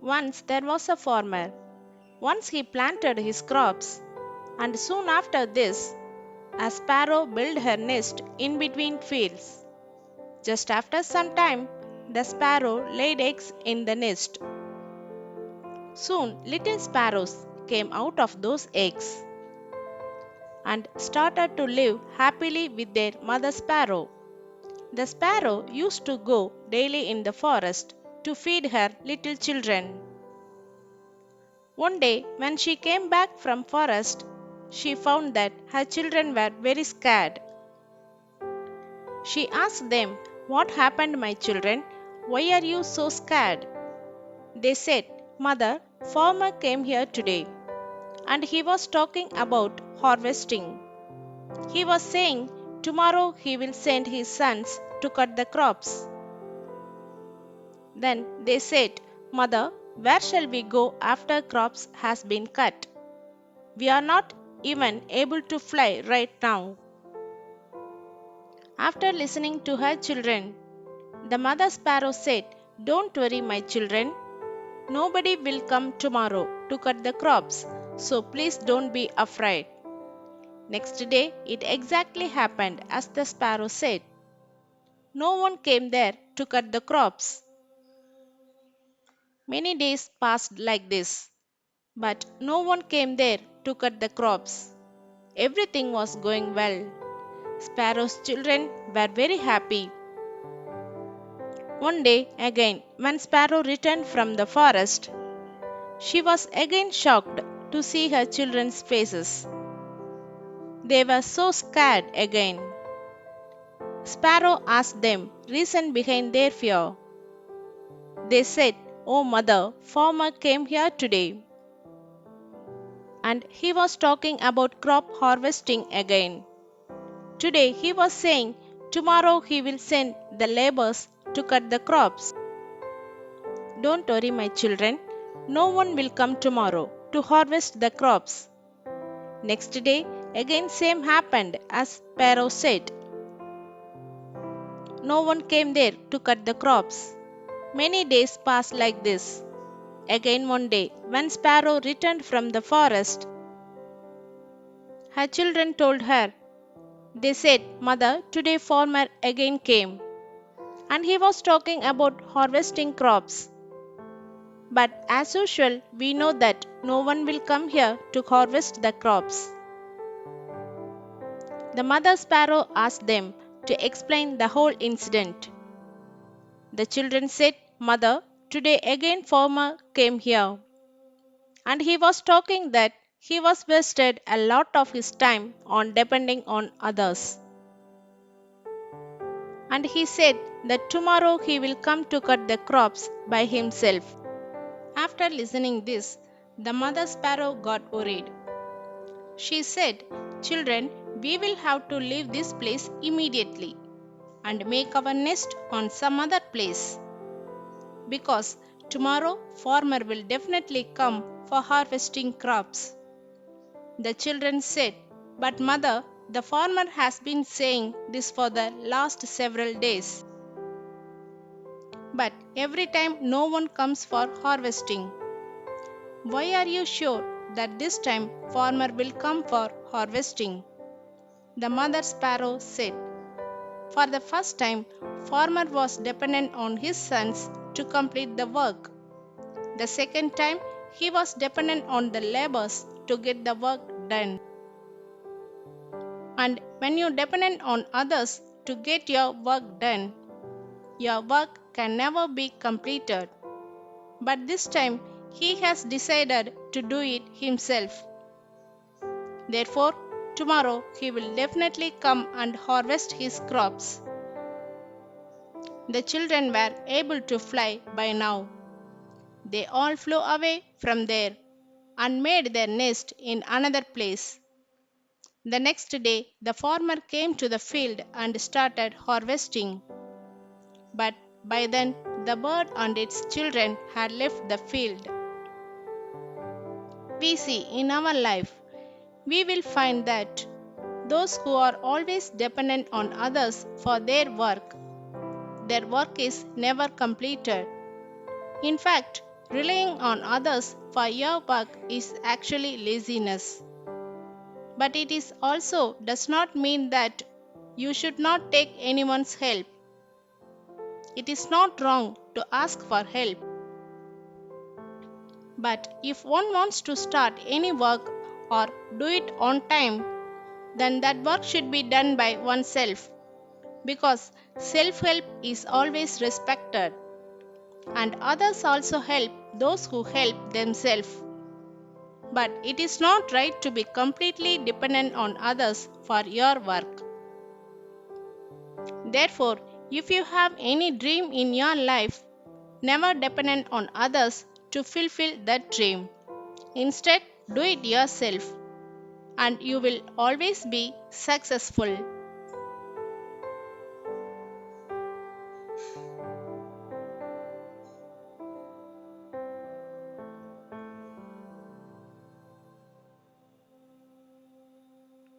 Once there was a farmer. Once he planted his crops, and soon after this, a sparrow built her nest in between fields. Just after some time, the sparrow laid eggs in the nest. Soon, little sparrows came out of those eggs and started to live happily with their mother sparrow. The sparrow used to go daily in the forest to feed her little children. One day, when she came back from forest, she found that her children were very scared. She asked them, "What happened, my children? Why are you so scared?" They said, "Mother, farmer came here today, and he was talking about harvesting. He was saying tomorrow he will send his sons to cut the crops." Then they said, "Mother, where shall we go after crops has been cut? We are not even able to fly right now." After listening to her children, the mother sparrow said, "Don't worry, my children. Nobody will come tomorrow to cut the crops, so please don't be afraid." Next day, it exactly happened as the sparrow said. No one came there to cut the crops. Many days passed like this, but no one came there to cut the crops. Everything was going well. Sparrow's children were very happy. One day again, when Sparrow returned from the forest, she was again shocked to see her children's faces. They were so scared again. Sparrow asked them reason behind their fear. They said, "Oh mother, farmer came here today, and he was talking about crop harvesting again. Today he was saying tomorrow he will send the laborers to cut the crops. Don't worry, my children, no one will come tomorrow to harvest the crops." Next day, again same happened as Sparrow said. No one came there to cut the crops. Many days passed like this. Again one day, when Sparrow returned from the forest, her children told her. They said, "Mother, today farmer again came, and he was talking about harvesting crops. But as usual, we know that no one will come here to harvest the crops." The mother sparrow asked them to explain the whole incident. The children said, "Mother, today again farmer came here, and he was talking that he was wasted a lot of his time on depending on others. And he said that tomorrow he will come to cut the crops by himself." After listening this, the mother sparrow got worried. She said, "Children, we will have to leave this place immediately and make our nest on some other place, because tomorrow farmer will definitely come for harvesting crops." The children said, "But mother, the farmer has been saying this for the last several days. But every time no one comes for harvesting. Why are you sure that this time farmer will come for harvesting?" The mother sparrow said, "For the first time, farmer was dependent on his sons to complete the work. The second time, he was dependent on the laborers to get the work done. And when you depend on others to get your work done, your work can never be completed. But this time, he has decided to do it himself. Therefore, tomorrow he will definitely come and harvest his crops." The children were able to fly by now. They all flew away from there and made their nest in another place. The next day, the farmer came to the field and started harvesting. But by then, the bird and its children had left the field. We see in our life, we will find that those who are always dependent on others for their work is never completed. In fact, Relying on others for your work is actually laziness. But it is also does not mean that you should not take anyone's help. It is not wrong to ask for help. But if one wants to start any work or do it on time, then that work should be done by oneself because self help is always respected and others also help those who help themselves. But it is not right to be completely dependent on others for your work. Therefore, if you have any dream in your life, never dependent on others to fulfill that dream. Instead, do it yourself and you will always be successful.